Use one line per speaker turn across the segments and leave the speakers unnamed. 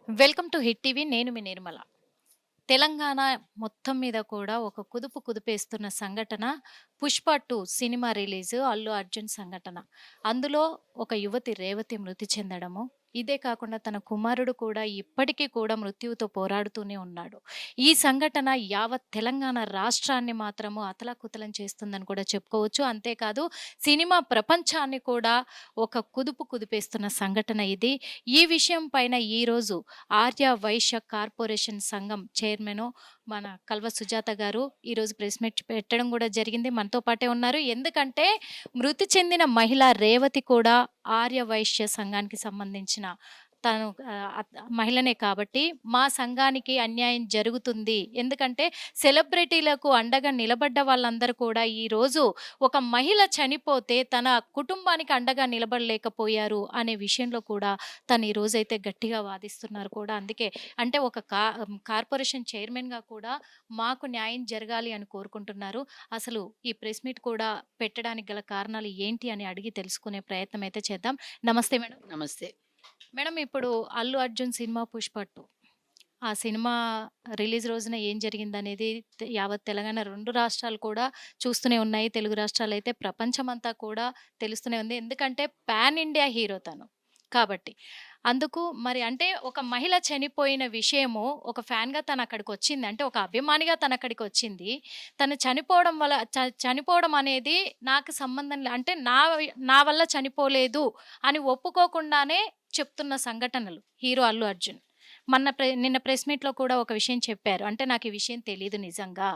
Welcome to hit TV. నేను మీ నిర్మల. తెలంగాణ మొత్తం మీద కూడా ఒక కుదుపు కుదిపేస్తున్న సంఘటన 'పుష్ప 2' సినిమా రిలీజు, అల్లు అర్జున్ సంఘటన. అందులో ఒక యువతి రేవతి మృతి చెందడము. ఇదే కాకుండా తన కుమారుడు కూడా ఇప్పటికీ కూడా మృత్యువుతో పోరాడుతూనే ఉన్నాడు. ఈ సంఘటన యావత్ తెలంగాణ రాష్ట్రాన్ని మాత్రము అతలాకుతలం చేస్తుందని కూడా చెప్పుకోవచ్చు. అంతేకాదు సినిమా ప్రపంచాన్ని కూడా ఒక కుదుపు కుదిపేస్తున్న సంఘటన ఇది. ఈ విషయం పైన ఈరోజు ఆర్య వైశ్య కార్పొరేషన్ సంఘం చైర్మన్ మన కల్వ సుజాత గారు ఈరోజు ప్రెస్ మీట్ పెట్టడం కూడా జరిగింది. మనతో పాటే ఉన్నారు. ఎందుకంటే మృతి చెందిన మహిళ రేవతి కూడా ఆర్య వైశ్య సంఘానికి సంబంధించిన తను మహిళనే కాబట్టి మా సంఘానికి అన్యాయం జరుగుతుంది. ఎందుకంటే సెలబ్రిటీలకు అండగా నిలబడ్డ వాళ్ళందరూ కూడా ఈరోజు ఒక మహిళ చనిపోతే తన కుటుంబానికి అండగా నిలబడలేకపోయారు అనే విషయంలో కూడా తను ఈరోజైతే గట్టిగా వాదిస్తున్నారు కూడా. అందుకే అంటే ఒక కార్పొరేషన్ చైర్మన్‌గా కూడా మాకు న్యాయం జరగాలి అని కోరుకుంటున్నారు. అసలు ఈ ప్రెస్ మీట్ కూడా పెట్టడానికి గల కారణాలు ఏంటి అని అడిగి తెలుసుకునే ప్రయత్నం అయితే చేద్దాం. నమస్తే మేడం.
నమస్తే.
మేడం, ఇప్పుడు 'అల్లు అర్జున్' సినిమా 'పుష్ప 2' ఆ సినిమా రిలీజ్ రోజున ఏం జరిగిందనేది యావత్ తెలంగాణ 2 రాష్ట్రాలు కూడా చూస్తూనే ఉన్నాయి. తెలుగు రాష్ట్రాలైతే ప్రపంచమంతా కూడా తెలుస్తూనే ఉంది. ఎందుకంటే పాన్ ఇండియా హీరో తను. కాబట్టి. అందుకు మరి అంటే ఒక మహిళ చనిపోయిన విషయము ఒక ఫ్యాన్‌గా తనక్కడికొచ్చింది. అంటే ఒక అభిమానిగా తనక్కడికొచ్చింది. తను చనిపోవడం వల్ల చనిపోవడం అనేది నాకు సంబంధం అంటే నా వల్ల చనిపోలేదు అని ఒప్పుకోకుండానే చెప్తున్న సంఘటనలు హీరో 'అల్లు అర్జున్.' నిన్న ప్రెస్ మీట్‌లో కూడా ఒక విషయం చెప్పారు. అంటే నాకు ఈ విషయం తెలీదు నిజంగా.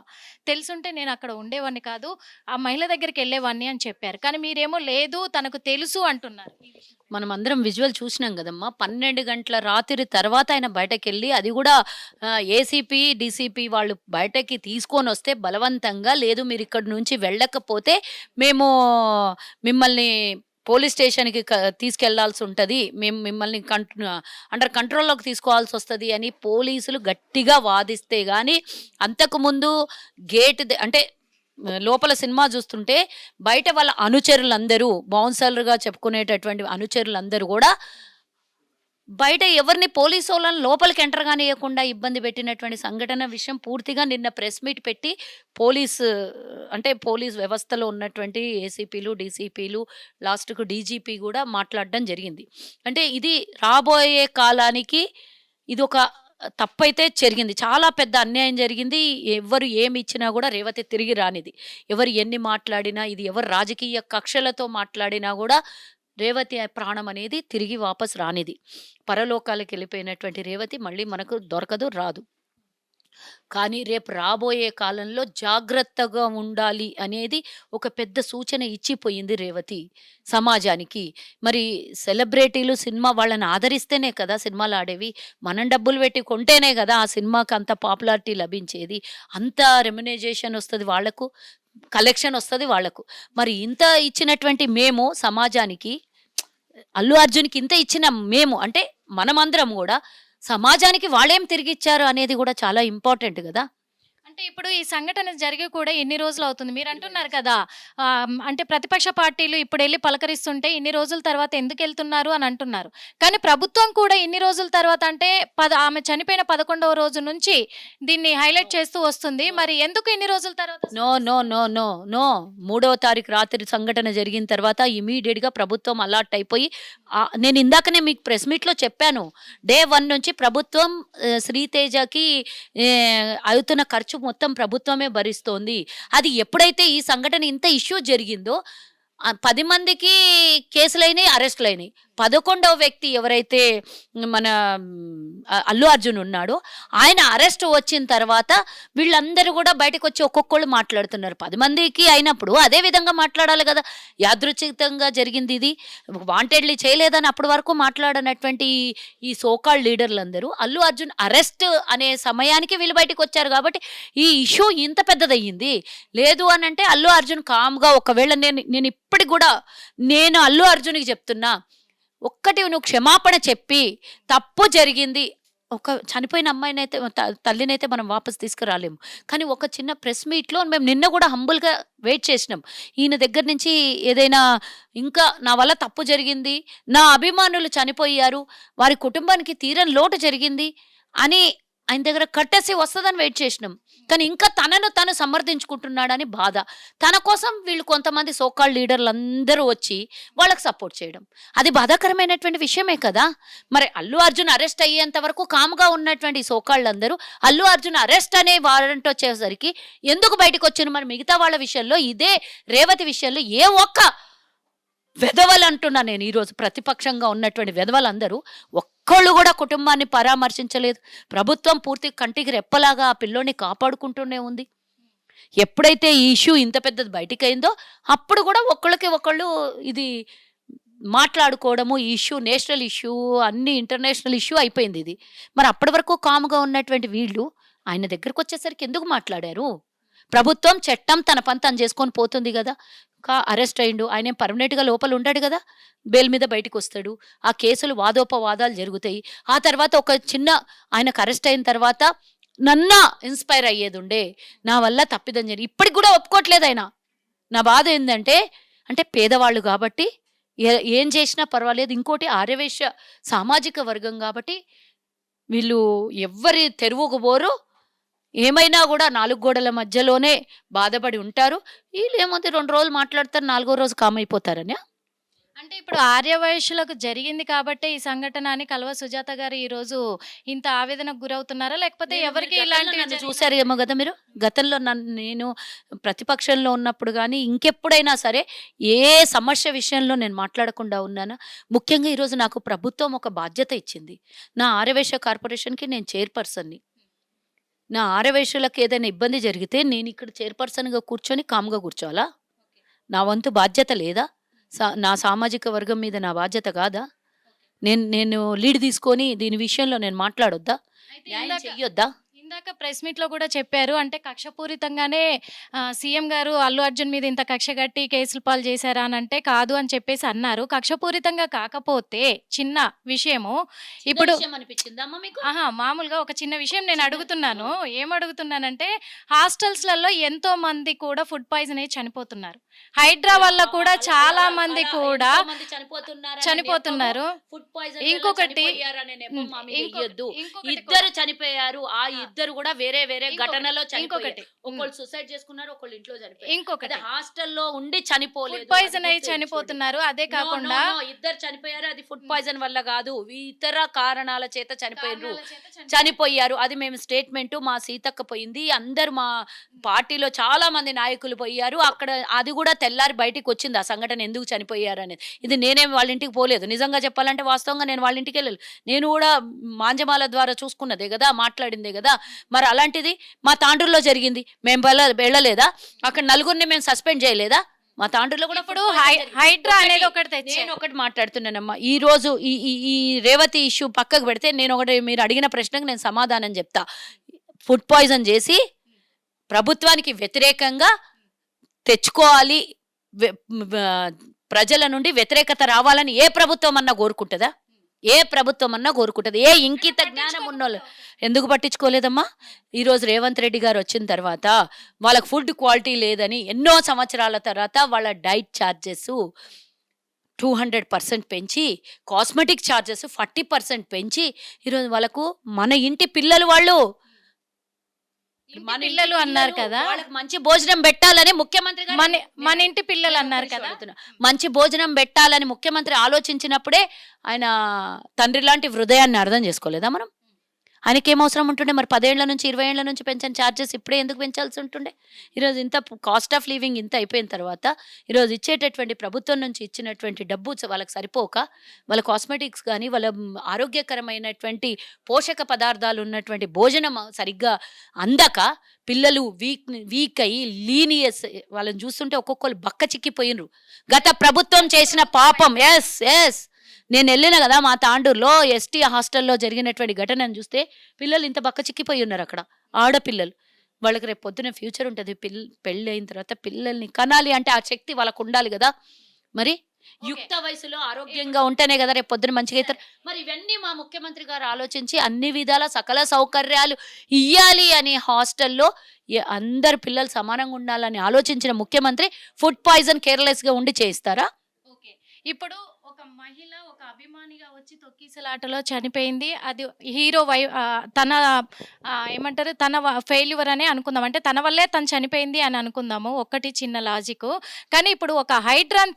తెలుసుంటే నేనక్కడ ఉండేవాడిని కాదు. ఆ మహిళ దగ్గరికెళ్ళేవాడిని అని చెప్పారు. కానీ మీరేమో లేదు తనకు తెలుసు అంటున్నారు.
మనమందరం విజువల్ చూసినాం గదమ్మా! 12 గంటల రాత్రి తర్వాత ఆయన బయటకెళ్ళి అది గూడా ఏసీపీ, డీసీపీ వాళ్ళు బయటకి తీసుకొనొస్తే బలవంతంగా లేదు మీరిక్కడి నుంచి వెళ్ళకపోతే మేము మిమ్మల్ని పోలీస్ స్టేషన్‌కి తీసుకెళ్లాల్సుంటది. మేము మిమ్మల్ని అండర్ కంట్రోల్‌లోకి తీసుకోవాల్సొస్తది అని పోలీసులు గట్టిగా వాదిస్తే గాని అంతకుముందు అంటే లోపల సినిమా చూస్తుంటే బయట వాళ్ళ అనుచరులందరూ బౌన్సర్‌లుగా చెప్పుకునేటటువంటి అనుచరులందరూ గూడా బయట ఎవరిని పోలీసోళ్ళని లోపలికి ఎంటర్ కానీయకుండా ఇబ్బంది పెట్టినటువంటి సంఘటన విషయం పూర్తిగా నిన్న ప్రెస్ మీట్ పెట్టి పోలీస్ వ్యవస్థలో ఉన్నటువంటి ఏసీపీలు, డీసీపీలు లాస్ట్‌కు డీజీపీ గూడా మాట్లాడడం జరిగింది. అంటే ఇది రాబోయే కాలానికి ఇదొక తప్పైతే జరిగింది. చాలా పెద్ద అన్యాయం జరిగింది. ఎవ్వరు ఏమిచ్చినా గూడా రేవతి తిరిగి రానిది. ఎవరు ఎన్ని మాట్లాడినా, ఇది ఎవరు రాజకీయ కక్షలతో మాట్లాడినా గూడా రేవతి ప్రాణం అనేది తిరిగి వాపస్ రానిది. పరలోకాలకెళ్ళిపోయినటువంటి రేవతి మళ్ళీ మనకు దొరకదు, రాదు. కానీ రేపు రాబోయే కాలంలో జాగ్రత్తగా ఉండాలి అనేది ఒక పెద్ద సూచన ఇచ్చిపోయింది రేవతి సమాజానికి. మరి సెలబ్రిటీలు సినిమా వాళ్ళని ఆదరిస్తేనే కదా సినిమాలు ఆడేవి. మనం డబ్బులు పెట్టి కొంటేనే కదా ఆ సినిమాకి అంత పాపులారిటీ లభించేది. అంత రెమ్యునైజేషన్ వస్తది వాళ్ళకు, కలెక్షన్ వస్తది వాళ్ళకు. మరి ఇంత ఇచ్చినటువంటి మేము సమాజానికి, అల్లు అర్జున్‌కి ఇంత ఇచ్చిన మేము అంటే మనమందరం గూడా సమాజానికి వాళ్ళేం తిరిగిచ్చారు అనేది గూడా చాలా ఇంపార్టెంట్ గదా!
అంటే ఇప్పుడు ఈ సంఘటన జరిగి కూడా ఎన్ని రోజులవుతుంది? మీరంటున్నారు కదా! అంటే ప్రతిపక్ష పార్టీలు ఇప్పుడెళ్లి పలకరిస్తుంటే ఇన్ని రోజుల తర్వాత ఎందుకెళ్తున్నారు అని అంటున్నారు. కానీ ప్రభుత్వం కూడా ఇన్ని రోజుల తర్వాత అంటే ఆమె చనిపోయిన 11వ రోజు నుంచి దీన్ని హైలైట్ చేస్తూ వస్తుంది. మరి ఎందుకు ఇన్ని రోజుల తర్వాత?
No, no, no, no, no. 3వ తారీఖు రాత్రి సంఘటన జరిగిన తర్వాత ఇమ్మీడియేట్‌గా ప్రభుత్వం అలర్ట్ అయిపోయి నేను ఇందాకనే మీకు ప్రెస్ మీట్‌లో చెప్పాను. డే 1 నుంచి ప్రభుత్వం శ్రీతేజకి అవుతున్న ఖర్చు మొత్తం ప్రభుత్వమే భరిస్తోంది. అది ఎప్పుడైతే ఈ సంఘటన ఇంత ఇష్యూ జరిగిందో 10 మందికి కేసులైనయి, అరెస్టులైనయి. 11వ వ్యక్తి ఎవరైతే మన అల్లు అర్జున్ ఉన్నాడో ఆయన అరెస్ట్ వచ్చిన తర్వాత వీళ్ళందరూ కూడా బయటకొచ్చి ఒక్కొక్కళ్ళు మాట్లాడుతున్నారు. 10 మందికి అయినప్పుడు అదే విధంగా మాట్లాడాలి కదా! యాదృచ్ఛికంగా జరిగింది ఇది. వాంటెడ్‌లీ చేయలేదని అప్పటి వరకు మాట్లాడనటువంటి ఈ సో కాల్డ్ లీడర్లందరూ అల్లు అర్జున్ అరెస్ట్ అనే సమయానికి వీళ్ళు బయటకొచ్చారు కాబట్టి ఈ ఇష్యూ ఇంత పెద్దదయ్యింది. లేదు అనంటే అల్లు అర్జున్ కామ్‌గా ఒకవేళ నేను ఇప్పటికి గూడా అల్లు అర్జున్‌కి చెప్తున్నా, ఒక్కటి నువ్వు క్షమాపణ చెప్పి తప్పు జరిగింది ఒక చనిపోయిన అమ్మాయినైతే తల్లినైతే మనం వాపస్ తీసుకురాలేము. కానీ ఒక చిన్న ప్రెస్ మీట్‌లో మేము నిన్న గూడా హంబుల్‌గా వెయిట్ చేసినాం. ఈయన దగ్గర నుంచి ఏదైనా ఇంకా నా వల్ల తప్పు జరిగింది, నా అభిమానులు చనిపోయారు, వారి కుటుంబానికి తీరని లోటు జరిగింది అని ఆయన దగ్గర కట్టేసి వస్తదని వెయిట్ చేసినాం. కానీ ఇంకా తనను తను సమర్థించుకుంటున్నాడని బాధ. తన కోసం వీళ్ళు కొంతమంది సో కాల్డ్ లీడర్‌లందరూ వచ్చి వాళ్ళకి సపోర్ట్ చేయడం. అది బాధాకరమైనటువంటి విషయమే కదా! మరి అల్లు అర్జున్ అరెస్ట్ అయ్యేంత వరకు కామ్‌గా ఉన్నటువంటి సో కాల్డ్‌లందరూ అల్లు అర్జున్ అరెస్ట్ అనే వారెంట్ వచ్చేసరికి ఎందుకు బయటకొచ్చారు? మరి మిగతా వాళ్ళ విషయంలో ఇదే రేవతి విషయంలో ఏ ఒక్క వెధవలంటున్నా నేను ఈరోజు ప్రతిపక్షంగా ఉన్నటువంటి వెధవలందరూ ఒక్కళ్ళు కూడా కుటుంబాన్ని పరామర్శించలేదు. ప్రభుత్వం పూర్తి కంటికి రెప్పలాగా ఆ పిల్లోడిని కాపాడుకుంటూనే ఉంది. ఎప్పుడైతే ఈ ఇష్యూ ఇంత పెద్దది బయటికయిందో అప్పుడు కూడా ఒకళ్ళకి ఒకళ్ళు ఇది మాట్లాడుకోవడము, ఈ ఇష్యూ నేషనల్ ఇష్యూ, అన్ని ఇంటర్నేషనల్ ఇష్యూ అయిపోయింది ఇది. మరి అప్పటి వరకు కామ్‌గా ఉన్నటువంటి వీళ్ళు ఆయన దగ్గరకొచ్చేసరికి ఎందుకు మాట్లాడారు? ప్రభుత్వం చట్టం తన పని తను చేసుకొని పోతుంది గదా! అరెస్ట్ అయిండు. ఆయనేం పర్మనెంట్‌గా లోపల ఉండడు గదా! బెయిల్ మీద బయటికొస్తాడు. ఆ కేసులు వాదోపవాదాలు జరుగుతాయి. ఆ తర్వాత ఒక చిన్న ఆయనకు అరెస్ట్ అయిన తర్వాత నన్నా ఇన్‌స్పైర్ అయ్యేదుండే. నా వల్ల తప్పిదం ఇప్పటికి గూడా ఒప్పుకోవట్లేదాయన. నా బాధ ఏందంటే, అంటే పేదవాళ్ళు గాబట్టి ఏం చేసినా పర్వాలేదు. ఇంకోటి ఆర్యవైశ్య సామాజిక వర్గం గాబట్టి వీళ్ళు ఎవ్వరి తెరువుకు బోరు. ఏమైనా గూడా 4 గోడల మధ్యలోనే బాధపడి ఉంటారు. ఈళ్ళేముంది 2 రోజులు మాట్లాడతారు, 4గో రోజు కామైపోతారనా?
అంటే ఇప్పుడు ఆర్యవైశ్యులకు జరిగింది కాబట్టే ఈ సంఘటన అని కల్వ సుజాత గారు ఈరోజు ఇంత ఆవేదనకు గురవుతున్నారా? లేకపోతే ఎవరికి ఇలాంటివి
చూసారేమో గదా మీరు. గతంలో నేను ప్రతిపక్షంలో ఉన్నప్పుడు గానీ, ఇంకెప్పుడైనా సరే ఏ సమస్య విషయంలో నేను మాట్లాడకుండా ఉన్నానా? ముఖ్యంగా ఈరోజు నాకు ప్రభుత్వం ఒక బాధ్యత ఇచ్చింది. నా ఆర్యవైశ్య కార్పొరేషన్‌కి నేను చైర్‌పర్సన్‌ని. నా ఆర్యవైశ్యులకు ఏదైనా ఇబ్బంది జరిగితే నేనిక్కడ చైర్‌పర్సన్‌గా కూర్చొని కామ్‌గా కూర్చోవాలా? నా వంతు బాధ్యత లేదా? నా సామాజిక వర్గం మీద నా బాధ్యత కాదా? నేను లీడ్ తీసుకొని దీని విషయంలో నేను మాట్లాడొద్దా? న్యాయం చెయ్యొద్దా?
ఇందాక ప్రెస్ మీట్‌లో కూడా చెప్పారు. అంటే కక్షపూరితంగానే సీఎం గారు అల్లు అర్జున్ మీద ఇంత కక్ష కట్టి కేసులు పాలు చేశారా అనంటే కాదు అని చెప్పేసి అన్నారు. కక్షపూరితంగా కాకపోతే చిన్న విషయము ఇప్పుడు
అనిపించిందా అమ్మ మీకు?
మామూలుగా ఒక చిన్న విషయం నేను అడుగుతున్నాను. ఏమడుగుతున్నానంటే హాస్టల్స్‌లలో ఎంతో మంది కూడా ఫుడ్ పాయిజన్ అయ్యి చనిపోతున్నారు. హైడ్రా వల్ల కూడా చాలా మంది కూడా చనిపోతున్నారు. ఇంకొకటి
ఇద్దరు చనిపోయారు. ఆ ఇద్దరు కూడా వేరే వేరే ఘటనలో చనిపోయారు. ఒకళ్ళు సూసైడ్ చేసుకున్నారు, ఒకళ్ళు ఇంట్లో చనిపోయారు.
ఇంకొకటి
హాస్టల్లో ఉండి చనిపోలేదు,
ఫుడ్ పాయిజన్ అయ్యి చనిపోతున్నారు. అదే కాకుండా
ఇద్దరు చనిపోయారు. అది ఫుడ్ పాయిజన్ వల్ల కాదు, ఇతర కారణాల చేత చనిపోయారు. అది మేము స్టేట్మెంట్ మా సీతక్క పోయింది, అందరు మా పార్టీలో చాలా మంది నాయకులు పోయారు. అక్కడ అది కూడా తెల్లారి బయటికి వచ్చింది ఆ సంఘటన ఎందుకు చనిపోయారు అనేది. ఇది నేనేం వాళ్ళ ఇంటికి పోలేదు. నిజంగా చెప్పాలంటే వాస్తవంగా నేను వాళ్ళ ఇంటికి వెళ్ళలేదు. నేను కూడా మాంజమాల ద్వారా చూసుకున్నదే కదా, మాట్లాడిందే కదా. మరి అలాంటిది మా తాండ్రులో జరిగింది, మేము వెళ్ళలేదా? అక్కడ నలుగురిని మేము సస్పెండ్ చేయలేదా? మా తాండ్రులో కూడా
ఇప్పుడు హైడ్రా అనేది నేను
ఒకటి మాట్లాడుతున్నానమ్మా. ఈ రోజు ఈ రేవతి ఇష్యూ పక్కకు పెడితే నేను ఒకటి, మీరు అడిగిన ప్రశ్నకు నేను సమాధానం చెప్తా. ఫుడ్ పాయిజన్ చేసి ప్రభుత్వానికి వ్యతిరేకంగా తెచ్చుకోవాలి, ప్రజల నుండి వ్యతిరేకత రావాలని ఏ ప్రభుత్వం అన్నా కోరుకుంటుందా? ఏ ప్రభుత్వం అన్నా కోరుకుంటుంది? ఏ ఇంకిత జ్ఞానం ఉన్నోళ్ళు ఎందుకు పట్టించుకోలేదమ్మా? ఈరోజు రేవంత్ రెడ్డి గారు వచ్చిన తర్వాత వాళ్ళకి ఫుడ్ క్వాలిటీ లేదని ఎన్నో సంవత్సరాల తర్వాత వాళ్ళ డైట్ ఛార్జెస్ 200% పెంచి, కాస్మెటిక్ ఛార్జెస్ 40% పెంచి ఈరోజు వాళ్ళకు మన ఇంటి పిల్లలు
పిల్లలు అన్నారు కదా,
వాళ్ళకి మంచి భోజనం పెట్టాలని ముఖ్యమంత్రి
మన ఇంటి పిల్లలు అన్నారు కదా,
మంచి భోజనం పెట్టాలని ముఖ్యమంత్రి ఆలోచించినప్పుడే ఆయన తండ్రి లాంటి హృదయాన్ని అర్థం చేసుకోలేదా మనం? ఆయనకి ఏం అవసరం ఉంటుండే మరి? 10 ఏళ్ల నుంచి 20 ఏళ్ల నుంచి పెంచిన ఛార్జెస్ ఇప్పుడే ఎందుకు పెంచాల్సి ఉంటుండే? ఈరోజు ఇంత కాస్ట్ ఆఫ్ లివింగ్ ఇంత అయిపోయిన తర్వాత ఈరోజు ఇచ్చేటటువంటి ప్రభుత్వం నుంచి ఇచ్చినటువంటి డబ్బు వాళ్ళకి సరిపోక, వాళ్ళ కాస్మెటిక్స్ కానీ వాళ్ళ ఆరోగ్యకరమైనటువంటి పోషక పదార్థాలు ఉన్నటువంటి భోజనం సరిగ్గా అందక పిల్లలు వీక్ అయ్యి లీనియస్ వాళ్ళని చూస్తుంటే ఒక్కొక్కరు బక్క చిక్కిపోయినరు. గత ప్రభుత్వం చేసిన పాపం. ఎస్ నేను వెళ్ళిన కదా మా తాండూరులో ఎస్టీ హాస్టల్లో జరిగినటువంటి ఘటనను చూస్తే పిల్లలు ఇంత బక్క చిక్కిపోయి ఉన్నారు. అక్కడ ఆడపిల్లలు, వాళ్ళకి రేపు పొద్దున ఫ్యూచర్ ఉంటుంది. పెళ్ళి అయిన తర్వాత పిల్లల్ని కనాలి అంటే ఆ శక్తి వాళ్ళకు ఉండాలి కదా. మరి యుక్త వయసులో ఆరోగ్యంగా ఉంటేనే కదా రేపు పొద్దున మంచిగా అవుతారు. మరి ఇవన్నీ మా ముఖ్యమంత్రి గారు ఆలోచించి అన్ని విధాల సకల సౌకర్యాలు ఇయ్యాలి అని హాస్టల్లో అందరు పిల్లలు సమానంగా ఉండాలని ఆలోచించిన ముఖ్యమంత్రి ఫుడ్ పాయిజన్ కేర్లెస్గా ఉండి చేయిస్తారా?
ఓకే. ఇప్పుడు ఒక మహిళ ఒక అభిమానిగా వచ్చి తొక్కిసలాటలో చనిపోయింది. అది హీరో తన ఏమంటారు తన ఫెయిల్యూర్ అనే అనుకుందాం. అంటే తన వల్లే తను చనిపోయింది అని అనుకుందాము. ఒక్కటి చిన్న లాజిక్కు. కానీ ఇప్పుడు ఒక హైడ్రాని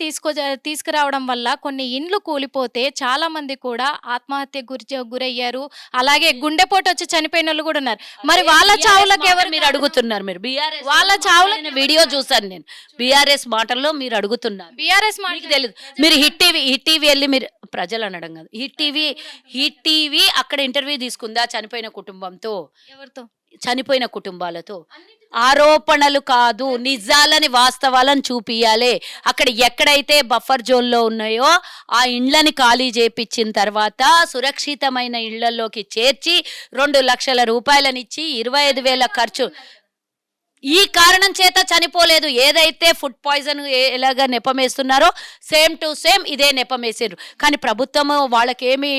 తీసుకురావడం వల్ల కొన్ని ఇండ్లు కూలిపోతే చాలామంది కూడా ఆత్మహత్యకు గురయ్యారు. అలాగే గుండెపోటొచ్చి చనిపోయినోళ్ళు కూడా ఉన్నారు. మరి వాళ్ళ చావులకు ఎవరు
మీరు అడుగుతున్నారు? మీరు బీఆర్ఎస్
వాళ్ళ చావులకు
వీడియో చూసాను నేను. బీఆర్ఎస్ మాటల్లో మీరు అడుగుతున్నారు.
బీఆర్ఎస్
మీకు తెలియదు. మీరు హిట్ టీవీ వెళ్ళి మీరు ప్రజలు అనడం కాదు. హిట్ టీవీ అక్కడ ఇంటర్వ్యూ తీసుకుందా చనిపోయిన కుటుంబంతో,
ఎవరితో?
చనిపోయిన కుటుంబాలతో. ఆరోపణలు కాదు, నిజాలని వాస్తవాలను చూపియాలి. అక్కడ ఎక్కడైతే బఫర్ జోన్లో ఉన్నాయో ఆ ఇండ్లని ఖాళీ చేపించిన తర్వాత సురక్షితమైన ఇళ్లలోకి చేర్చి 2 లక్షల రూపాయలనిచ్చి 25,000 ఖర్చు. ఈ కారణం చేత చనిపోలేదు. ఏదైతే ఫుడ్ పాయిజన్ ఎలాగ నెపమేస్తున్నారో సేమ్ టు సేమ్ ఇదే నెపమేసారు. కానీ ప్రభుత్వము వాళ్ళకేమి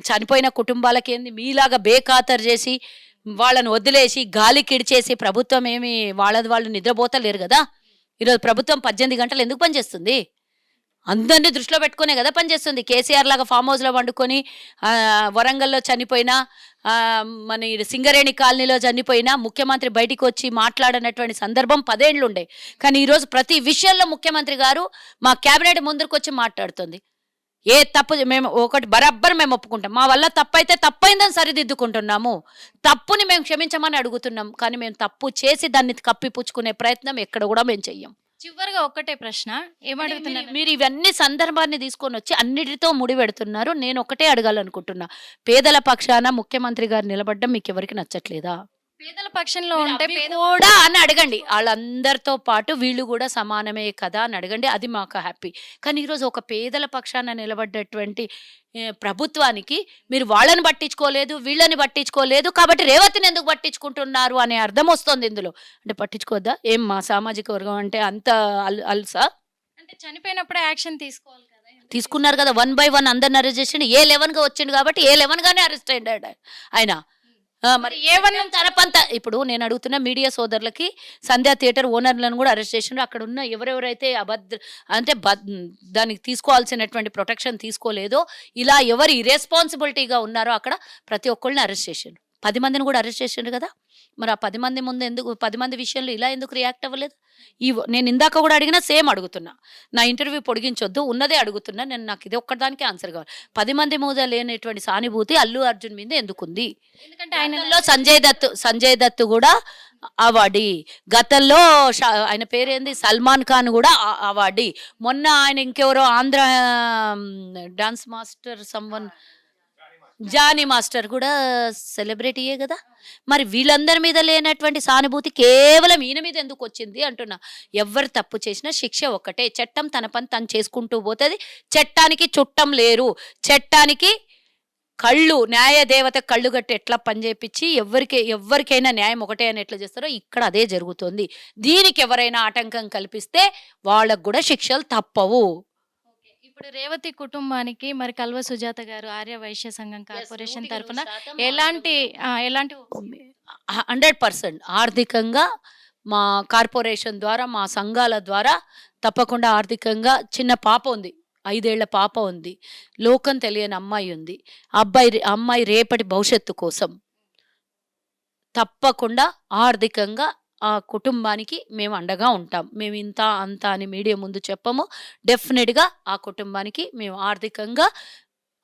చనిపోయిన కుటుంబాలకేంది మీలాగా బేఖాతరు చేసి వాళ్ళని వదిలేసి గాలికి ఇడిచేసి ప్రభుత్వం ఏమి వాళ్ళది వాళ్ళు నిద్రపోతలేరు కదా. ఈరోజు ప్రభుత్వం 18 గంటలు ఎందుకు పనిచేస్తుంది? అందరినీ దృష్టిలో పెట్టుకునే కదా పనిచేస్తుంది. కేసీఆర్ లాగా ఫామ్ హౌస్లో వండుకొని వరంగల్లో చనిపోయినా, మన సింగరేణి కాలనీలో చనిపోయినా ముఖ్యమంత్రి బయటికి వచ్చి మాట్లాడనటువంటి సందర్భం 10 ఏళ్ళు ఉండే. కానీ ఈరోజు ప్రతి విషయంలో ముఖ్యమంత్రి గారు మా క్యాబినెట్ ముందరికి వచ్చి మాట్లాడుతుంది. ఏ తప్పు మేము ఒకటి బరాబర్ మేము ఒప్పుకుంటాం. మా వల్ల తప్పైతే తప్పైందని సరిదిద్దుకుంటున్నాము. తప్పుని మేము క్షమించమని అడుగుతున్నాం. కానీ మేము తప్పు చేసి దాన్ని కప్పిపుచ్చుకునే ప్రయత్నం ఎక్కడ కూడా మేము చెయ్యం.
చివరిగా ఒక్కటే ప్రశ్న ఏమడుగుతున్నారు?
మీరు ఇవన్నీ సందర్భాన్ని తీసుకొని వచ్చి అన్నిటితో ముడిపెడుతున్నారు. నేను ఒకటే అడగాలనుకుంటున్నా, పేదల పక్షాన ముఖ్యమంత్రి గారు నిలబడ్డం మీకు ఎవరికి నచ్చట్లేదా?
పేదల పక్షంలో ఉంటే
కూడా అని అడగండి. వాళ్ళందరితో పాటు వీళ్ళు కూడా సమానమే కదా అని అడగండి. అది మాకు హ్యాపీ. కానీ ఈరోజు ఒక పేదల పక్షాన నిలబడ్డటువంటి ప్రభుత్వానికి మీరు వాళ్ళని పట్టించుకోలేదు, వీళ్ళని పట్టించుకోలేదు, కాబట్టి రేవతిని ఎందుకు పట్టించుకుంటున్నారు అనే అర్థం వస్తుంది ఇందులో. అంటే పట్టించుకోవద్దా ఏం మా సామాజిక వర్గం అంటే అంత అల్సా?
అంటే చనిపోయినప్పుడే యాక్షన్ తీసుకోవాలి కదా.
తీసుకున్నారు కదా, 1 by 1 అందరిని అరెస్ట్ చేసిండు. A11గా వచ్చిండు కాబట్టి A11గానే అరెస్ట్ అయ్యాడు ఆయన. మరి A1 తరపంత ఇప్పుడు నేను అడుగుతున్న మీడియా సోదరులకి సంధ్యా థియేటర్ ఓనర్లను కూడా అరెస్ట్ చేసిండ్రు. అక్కడ ఉన్న ఎవరెవరైతే అంటే దానికి తీసుకోవాల్సినటువంటి ప్రొటెక్షన్ తీసుకోలేదో, ఇలా ఎవరు ఇర్రెస్పాన్సిబిలిటీగా ఉన్నారో అక్కడ ప్రతి ఒక్కళ్ళని అరెస్ట్ చేసిండ్రు. 10 మందిని కూడా అరెస్ట్ చేసిండ్రు కదా. మరి ఆ 10 మంది ముందు ఎందుకు 10 మంది విషయంలో ఇలా ఎందుకు రియాక్ట్ అవ్వలేదు? నేను ఇందాక కూడా అడిగినా సేమ్ అడుగుతున్నా. నా ఇంటర్వ్యూ పొడిగించొద్దు, ఉన్నదే అడుగుతున్నా. నాకు ఇది ఒక్కదానికే ఆన్సర్ కావాలి. 10 మంది మీద లేనటువంటి సానుభూతి అల్లు అర్జున్ మీద ఎందుకుంది?
ఎందుకంటే ఆయనలో
సంజయ్ దత్ కూడా అవార్డీ. గతంలో ఆయన పేరేంది సల్మాన్ ఖాన్ కూడా అవార్డీ. మొన్న ఆయన ఇంకెవరో Andhra dance master Jani master కూడా సెలబ్రిటీయే కదా. మరి వీళ్ళందరి మీద లేనటువంటి సానుభూతి కేవలం ఈయన మీద ఎందుకు వచ్చింది అంటున్నా. ఎవరు తప్పు చేసినా శిక్ష ఒక్కటే. చట్టం తన పని తను చేసుకుంటూ పోతుంది. చట్టానికి చుట్టం లేరు. చట్టానికి న్యాయ దేవత కళ్ళు గట్టి ఎట్లా పనిచేపించి ఎవరికైనా న్యాయం ఒకటే అని ఎట్లా చేస్తారో ఇక్కడ అదే జరుగుతుంది. దీనికి ఎవరైనా ఆటంకం కల్పిస్తే వాళ్ళకు కూడా శిక్షలు తప్పవు.
ఇప్పుడు రేవతి కుటుంబానికి మరి కల్వ సుజాత గారు ఆర్య వైశ్య సంఘం కార్పొరేషన్ తరఫున ఎలాంటి
100% ఆర్థికంగా మా కార్పొరేషన్ ద్వారా, మా సంఘాల ద్వారా తప్పకుండా ఆర్థికంగా చిన్న పాప ఉంది, 5 ఏళ్ల పాప ఉంది, లోకం తెలియని అమ్మాయి ఉంది. అమ్మాయి రేపటి భవిష్యత్తు కోసం తప్పకుండా ఆర్థికంగా ఆ కుటుంబానికి మేము అండగా ఉంటాం. మేము ఇంత అంత అని మీడియా ముందు చెప్పము. డెఫినెట్గా ఆ కుటుంబానికి మేము ఆర్థికంగా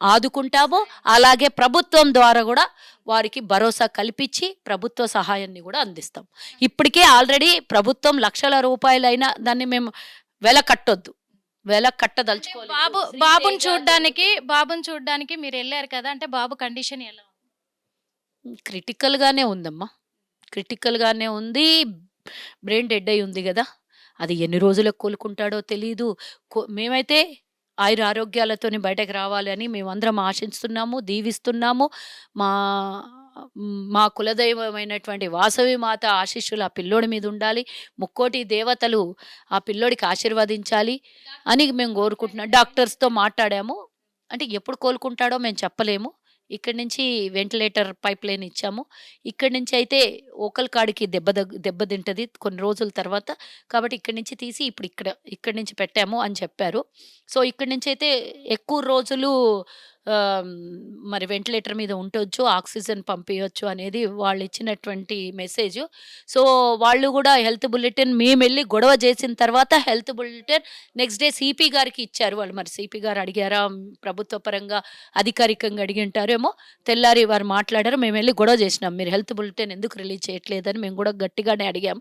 ఆదుకుంటాము. అలాగే ప్రభుత్వం ద్వారా కూడా వారికి భరోసా కల్పించి ప్రభుత్వ సహాయాన్ని కూడా అందిస్తాం. ఇప్పటికే ఆల్రెడీ ప్రభుత్వం లక్షల రూపాయలైనా దాన్ని మేము వెల కట్టదలుచుకోలేదు.
బాబుని చూడడానికి మీరు వెళ్ళారు కదా, అంటే బాబు కండిషన్ ఎలా?
క్రిటికల్గానే ఉందమ్మా, క్రిటికల్గానే ఉంది. బ్రెయిన్ డెడ్ అయి ఉంది కదా. అది ఎన్ని రోజులకు కోలుకుంటాడో తెలీదు. మేమైతే ఆరోగ్యాలతోని బయటకు రావాలని మేమందరం ఆశిస్తున్నాము, దీవిస్తున్నాము. మా మా కులదైవమైనటువంటి వాసవి మాత ఆశీస్సులు ఆ పిల్లోడి మీద ఉండాలి. ముక్కోటి దేవతలు ఆ పిల్లోడికి ఆశీర్వదించాలి అని మేము కోరుకుంటున్నాం. డాక్టర్స్‌తో మాట్లాడాము. అంటే ఎప్పుడు కోలుకుంటాడో మేము చెప్పలేము. ఇక్కడి నుంచి వెంటిలేటర్ పైప్‌లైన్ ఇచ్చాము. ఇక్కడి నుంచి అయితే ఓకల్ కాడికి దెబ్బతింటది కొన్ని రోజుల తర్వాత. కాబట్టి ఇక్కడి నుంచి తీసి ఇప్పుడు ఇక్కడి నుంచి పెట్టాము అని చెప్పారు. సో, ఇక్కడి నుంచయితే ఎక్కువ రోజులు ఆహ్, మరి వెంటిలేటర్ మీద ఉండొచ్చు, ఆక్సిజన్ పంపియొచ్చు అనేది వాళ్ళిచ్చినటువంటి మెసేజు. సో, వాళ్ళు గూడా హెల్త్ బులెటిన్ మేమెళ్లి గొడవ చేసిన తర్వాత health bulletin next day CP గారికి ఇచ్చారు. వాళ్ళు మరి సీపీ గారు అడిగారా? ప్రభుత్వ పరంగా అధికారికంగా అడిగింటారేమో. తెల్లారి వారు మాట్లాడారు. మేమెళ్లి గొడవ చేసినాం. మీరు హెల్త్ బులెటిన్ ఎందుకు రిలీజ్ చేయట్లేదని మేము గూడా గట్టిగానే అడిగాం.